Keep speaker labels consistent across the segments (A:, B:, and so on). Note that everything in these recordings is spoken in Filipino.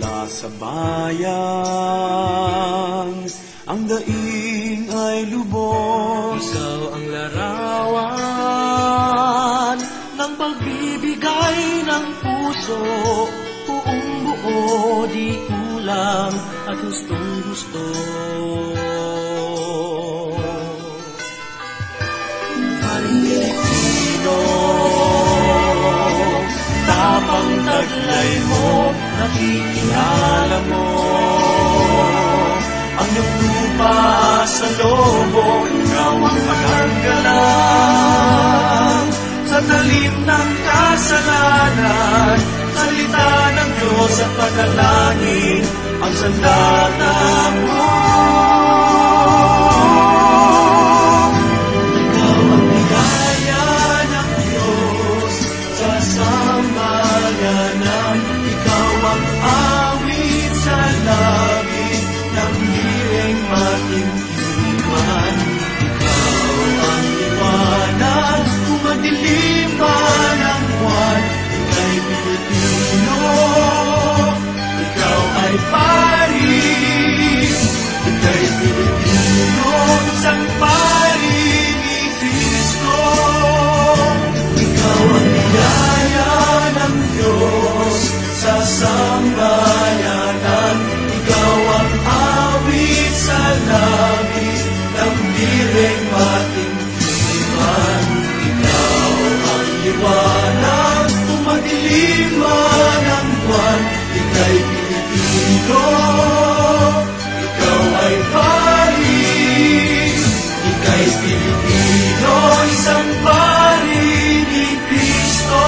A: mula sa bayan, ang daing ay lubos.
B: Ikaw ang larawan ng pagbibigay ng puso, buong buo, di kulang at gustong gusto. Paring Pilipino, tapang taglay mo, nakikilala mo ang iyong lupa sa lobo. Ikaw ang magagalang sa talim ng kasalanan. Salita ng Diyos at panalangin ang sandata mo. Ikaw ang biyaya ng Diyos sa sambayanan. Ikaw ang awit sa langit ng hiling matintiman. Ikaw ang liwanag kung madilim man ang buwan. Ika'y Pilipino, ikaw ay Paris. Ika'y Pilipino, isang pari ni Cristo. Ikaw ang biyaya ng Diyos sa sambayanan. Ikaw ang awit sa langit ng hiling matintiman. Ikaw ang liwanag kung madilim man ang buwan. Ika'y Pilipino, ikaw ay Paris. Ika'y Pilipino, isang pari ni Cristo.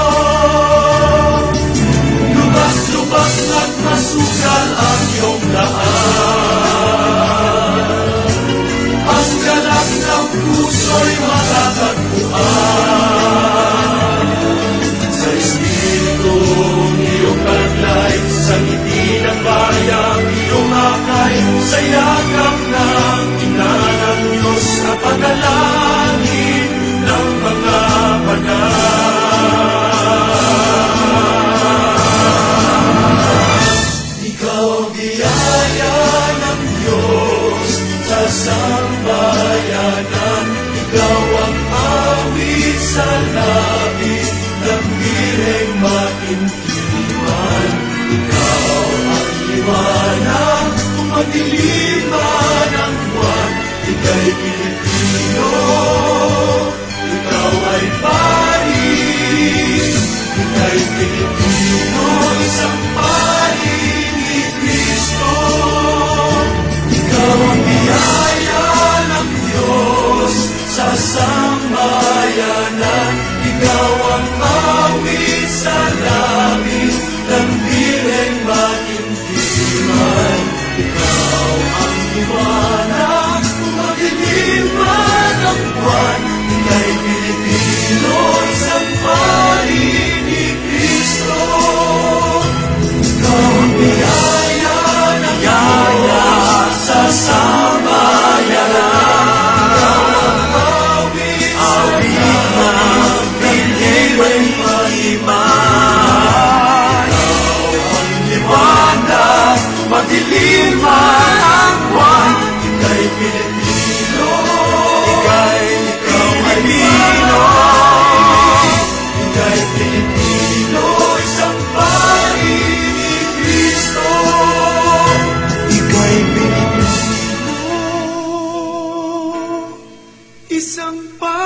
B: Lubak-lubak at masukal ang iyong daan. Ang galak ng puso'y matatagpuan. Sa Espiritong iyong taglay, sa ngiti ng bayang iyong akay, sa yakap ng ina ng Diyos na panalangin ng mga banal. Ikaw ang biyaya ng Diyos sa sambayanan. Ikaw ang awit sa langit ng hiling matintiman. Ikaw ang liwanag kung madilim man ang buwan. Ika'y Pilipino, ikaw ay Paris. Ika'y Pilipino, isang pari ni Cristo. Ikaw ang biyaya ng Diyos sa sambayanan. Ikaw ang awit sa langit ng hiling matintiman. Ikaw ang liwanag kung madilim man ang buwan. Ika'y Pilipino, isang pari ni Cristo. Ikaw ang biyaya ng Diyos sa sambayanan. Ikaw ang awit sa langit ng hiling matintiman. Ikaw ang liwanag kung madilim man ang buwan. Ika'y Pilipino, ikaw ay Pilipino. Ika'y Pilipino, isang pari ni Cristo. Ika'y Pilipino, isang pari